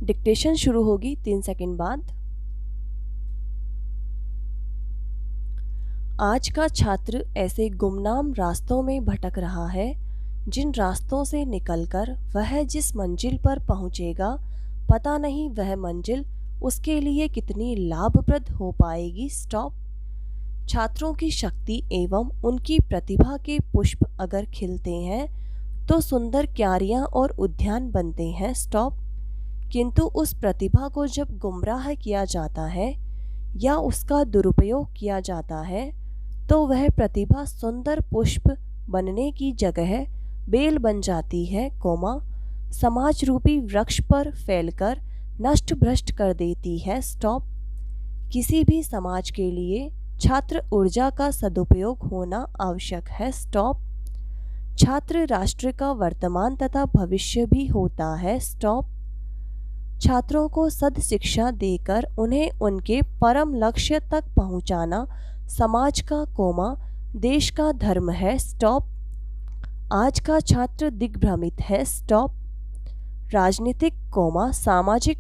Dictation शुरू होगी 3 second बाद। आज का छात्र ऐसे गुमनाम रास्तों में भटक रहा है जिन रास्तों से निकलकर वह जिस मंजिल पर पहुंचेगा, पता नहीं वह मंजिल उसके लिए कितनी लाभप्रद हो पाएगी। स्टॉप। छात्रों की शक्ति एवं उनकी प्रतिभा के पुष्प अगर खिलते हैं तो सुंदर क्यारियां और उद्यान बनते हैं। स्टॉप। किंतु उस प्रतिभा को जब गुमराह किया जाता है या उसका दुरुपयोग किया जाता है तो वह प्रतिभा सुंदर पुष्प बनने की जगह बेल बन जाती है, समाज रूपी वृक्ष पर फैलकर नष्ट भ्रष्ट कर देती है। स्टॉप। किसी भी समाज के लिए छात्र ऊर्जा का सदुपयोग होना आवश्यक है। स्टॉप। छात्र राष्ट्र का वर्तमान तथा भविष्य भी होता है। स्टॉप। छात्रों को सद शिक्षा देकर उन्हें उनके परम लक्ष्य तक पहुंचाना समाज का, देश का धर्म है। स्टॉप। आज का छात्र दिग्भ्रमित है। स्टॉप। राजनीतिक, सामाजिक,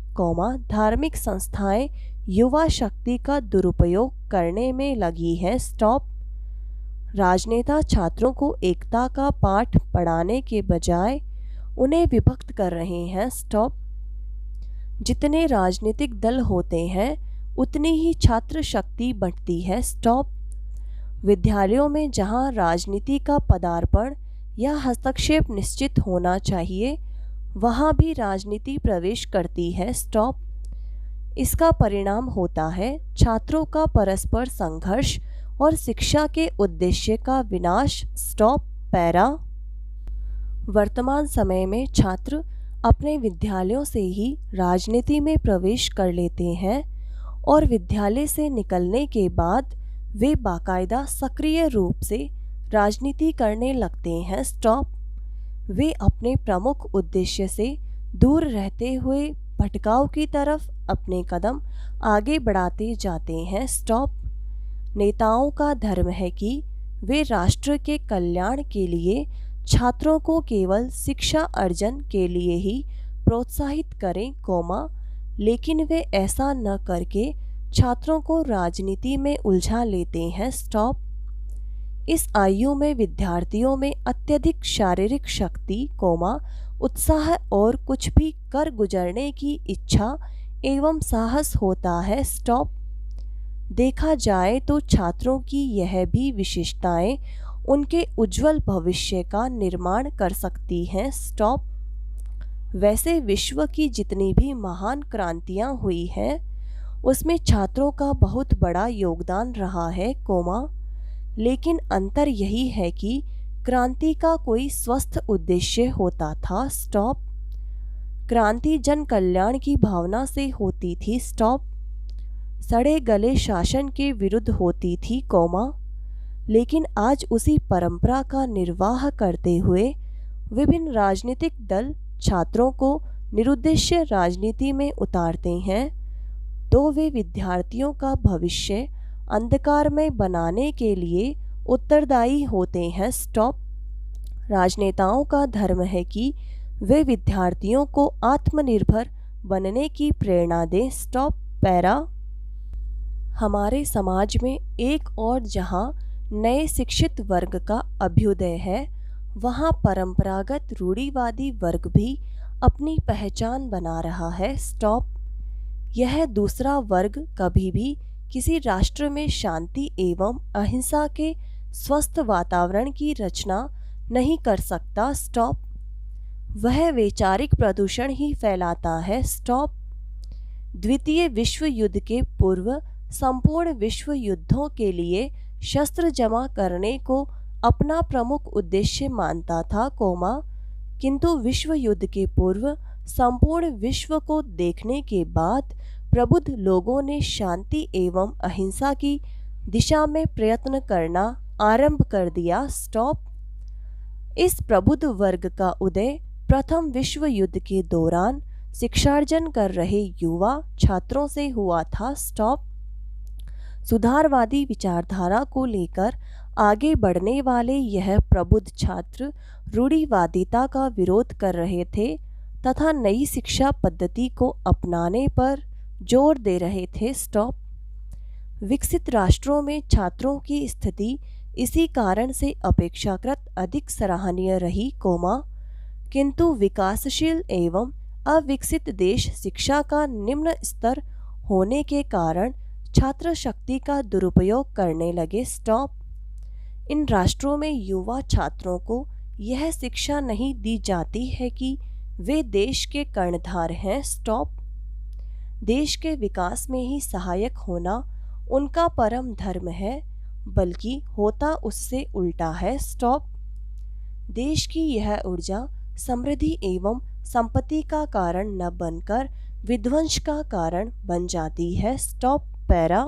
धार्मिक संस्थाएं युवा शक्ति का दुरुपयोग करने में लगी है। स्टॉप। राजनेता छात्रों को एकता का पाठ पढ़ाने के बजाय उन्हें विभक्त कर रहे हैं। स्टॉप। जितने राजनीतिक दल होते हैं उतनी ही छात्र शक्ति बढ़ती है। स्टॉप। विद्यालयों में जहां राजनीति का पदार्पण या हस्तक्षेप निश्चित होना चाहिए, वहां भी राजनीति प्रवेश करती है। स्टॉप। इसका परिणाम होता है छात्रों का परस्पर संघर्ष और शिक्षा के उद्देश्य का विनाश। स्टॉप। पैरा। वर्तमान समय में छात्र अपने विद्यालयों से ही राजनीति में प्रवेश कर लेते हैं और विद्यालय से निकलने के बाद वे बाकायदा सक्रिय रूप से राजनीति करने लगते हैं। स्टॉप। वे अपने प्रमुख उद्देश्य से दूर रहते हुए भटकाव की तरफ अपने कदम आगे बढ़ाते जाते हैं। स्टॉप। नेताओं का धर्म है कि वे राष्ट्र के कल्याण के लिए छात्रों को केवल शिक्षा अर्जन के लिए ही प्रोत्साहित करें, लेकिन वे ऐसा न करके छात्रों को राजनीति में उलझा लेते हैं। स्टॉप। इस आयु में विद्यार्थियों में अत्यधिक शारीरिक शक्ति, उत्साह और कुछ भी कर गुजरने की इच्छा एवं साहस होता है। स्टॉप। देखा जाए तो छात्रों की यह भी विशेषताएं उनके उज्जवल भविष्य का निर्माण कर सकती हैं। स्टॉप। वैसे विश्व की जितनी भी महान क्रांतियां हुई हैं उसमें छात्रों का बहुत बड़ा योगदान रहा है, लेकिन अंतर यही है कि क्रांति का कोई स्वस्थ उद्देश्य होता था। स्टॉप। क्रांति जन कल्याण की भावना से होती थी। स्टॉप। सड़े गले शासन के विरुद्ध होती थी, लेकिन आज उसी परंपरा का निर्वाह करते हुए विभिन्न राजनीतिक दल छात्रों को निरुद्देश्य राजनीति में उतारते हैं तो वे विद्यार्थियों का भविष्य अंधकार में बनाने के लिए उत्तरदायी होते हैं। स्टॉप। राजनेताओं का धर्म है कि वे विद्यार्थियों को आत्मनिर्भर बनने की प्रेरणा दें। स्टॉप। पैरा। हमारे समाज में एक और जहां नए शिक्षित वर्ग का अभ्युदय है, वहां परंपरागत रूढ़िवादी वर्ग भी अपनी पहचान बना रहा है। स्टॉप। यह दूसरा वर्ग कभी भी किसी राष्ट्र में शांति एवं अहिंसा के स्वस्थ वातावरण की रचना नहीं कर सकता। स्टॉप। वह वैचारिक प्रदूषण ही फैलाता है। स्टॉप। द्वितीय विश्व युद्ध के पूर्व संपूर्ण विश्व युद्धों के लिए शस्त्र जमा करने को अपना प्रमुख उद्देश्य मानता था, किंतु विश्व युद्ध के पूर्व संपूर्ण विश्व को देखने के बाद प्रबुद्ध लोगों ने शांति एवं अहिंसा की दिशा में प्रयत्न करना आरंभ कर दिया। स्टॉप। इस प्रबुद्ध वर्ग का उदय प्रथम विश्व युद्ध के दौरान शिक्षार्जन कर रहे युवा छात्रों से हुआ था। स्टॉप। सुधारवादी विचारधारा को लेकर आगे बढ़ने वाले यह प्रबुद्ध छात्र रूढ़िवादिता का विरोध कर रहे थे तथा नई शिक्षा पद्धति को अपनाने पर जोर दे रहे थे। स्टॉप। विकसित राष्ट्रों में छात्रों की स्थिति इसी कारण से अपेक्षाकृत अधिक सराहनीय रही, किंतु विकासशील एवं अविकसित देश शिक्षा का निम्न स्तर होने के कारण छात्र शक्ति का दुरुपयोग करने लगे। स्टॉप। इन राष्ट्रों में युवा छात्रों को यह शिक्षा नहीं दी जाती है कि वे देश के कर्णधार हैं। स्टॉप। देश के विकास में ही सहायक होना उनका परम धर्म है, बल्कि होता उससे उल्टा है। स्टॉप। देश की यह ऊर्जा समृद्धि एवं संपत्ति का कारण न बनकर विध्वंस का कारण बन जाती है। स्टॉप। पैरा।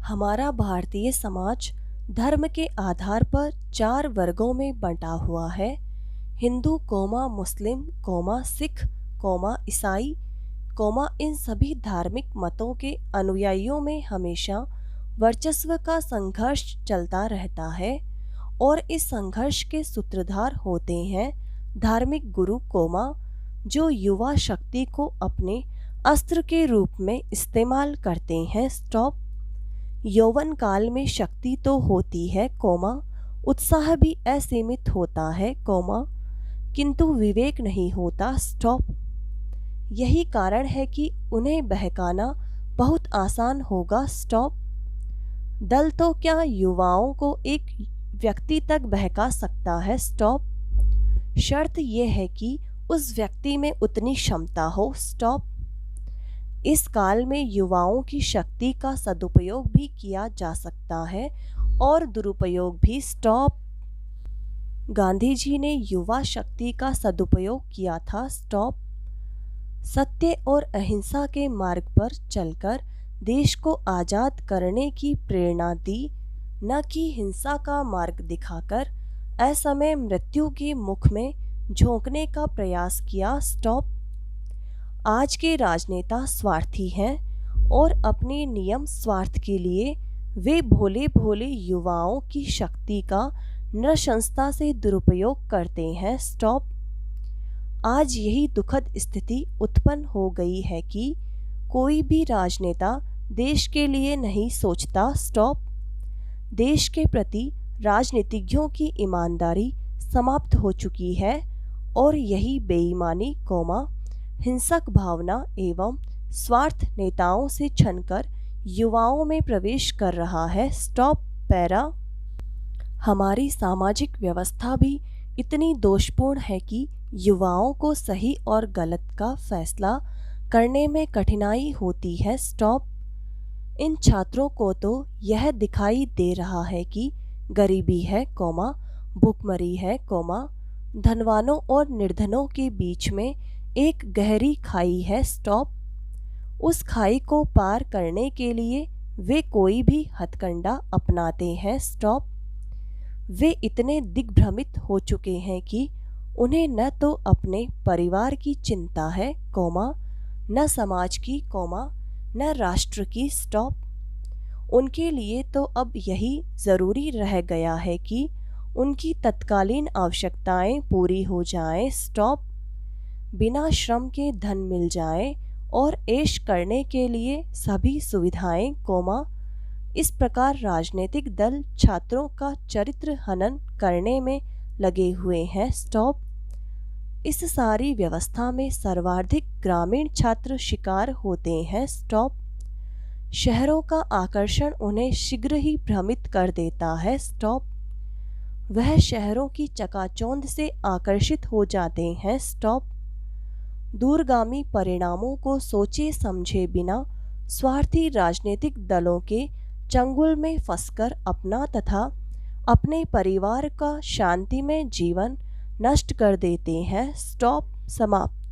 हमारा भारतीय समाज धर्म के आधार पर 4 वर्गों में बंटा हुआ है। हिंदू, मुस्लिम, सिख, ईसाई, इन सभी धार्मिक मतों के अनुयायियों में हमेशा वर्चस्व का संघर्ष चलता रहता है और इस संघर्ष के सूत्रधार होते हैं धार्मिक गुरु, जो युवा शक्ति को अपने अस्त्र के रूप में इस्तेमाल करते हैं। स्टॉप। यौवन काल में शक्ति तो होती है, उत्साह भी असीमित होता है, किंतु विवेक नहीं होता। स्टॉप। यही कारण है कि उन्हें बहकाना बहुत आसान होगा। स्टॉप। दल तो क्या युवाओं को एक व्यक्ति तक बहका सकता है। स्टॉप। शर्त यह है कि उस व्यक्ति में उतनी क्षमता हो। स्टॉप। इस काल में युवाओं की शक्ति का सदुपयोग भी किया जा सकता है और दुरुपयोग भी। स्टॉप। गांधी जी ने युवा शक्ति का सदुपयोग किया था। स्टॉप। सत्य और अहिंसा के मार्ग पर चलकर देश को आज़ाद करने की प्रेरणा दी, न कि हिंसा का मार्ग दिखाकर असमय मृत्यु के मुख में झोंकने का प्रयास किया। स्टॉप। आज के राजनेता स्वार्थी हैं और अपने नियम स्वार्थ के लिए वे भोले भोले युवाओं की शक्ति का नृशंसता से दुरुपयोग करते हैं। स्टॉप। आज यही दुखद स्थिति उत्पन्न हो गई है कि कोई भी राजनेता देश के लिए नहीं सोचता। स्टॉप। देश के प्रति राजनीतिज्ञों की ईमानदारी समाप्त हो चुकी है और यही बेईमानी, हिंसक भावना एवं स्वार्थ नेताओं से छनकर युवाओं में प्रवेश कर रहा है। स्टॉप। पैरा। हमारी सामाजिक व्यवस्था भी इतनी दोषपूर्ण है कि युवाओं को सही और गलत का फैसला करने में कठिनाई होती है। स्टॉप। इन छात्रों को तो यह दिखाई दे रहा है कि गरीबी है, भूखमरी है, धनवानों और निर्धनों के बीच में एक गहरी खाई है। स्टॉप। उस खाई को पार करने के लिए वे कोई भी हथकंडा अपनाते हैं। स्टॉप। वे इतने दिग्भ्रमित हो चुके हैं कि उन्हें न तो अपने परिवार की चिंता है, न समाज की, न राष्ट्र की। स्टॉप। उनके लिए तो अब यही ज़रूरी रह गया है कि उनकी तत्कालीन आवश्यकताएं पूरी हो जाएं। स्टॉप। बिना श्रम के धन मिल जाए और ऐश करने के लिए सभी सुविधाएं, इस प्रकार राजनीतिक दल छात्रों का चरित्र हनन करने में लगे हुए हैं। स्टॉप। इस सारी व्यवस्था में सर्वाधिक ग्रामीण छात्र शिकार होते हैं। स्टॉप। शहरों का आकर्षण उन्हें शीघ्र ही भ्रमित कर देता है। स्टॉप। वह शहरों की चकाचौंध से आकर्षित हो जाते हैं। स्टॉप। दूरगामी परिणामों को सोचे समझे बिना स्वार्थी राजनीतिक दलों के चंगुल में फंसकर अपना तथा अपने परिवार का शांतिमय जीवन नष्ट कर देते हैं। स्टॉप। समाप्त।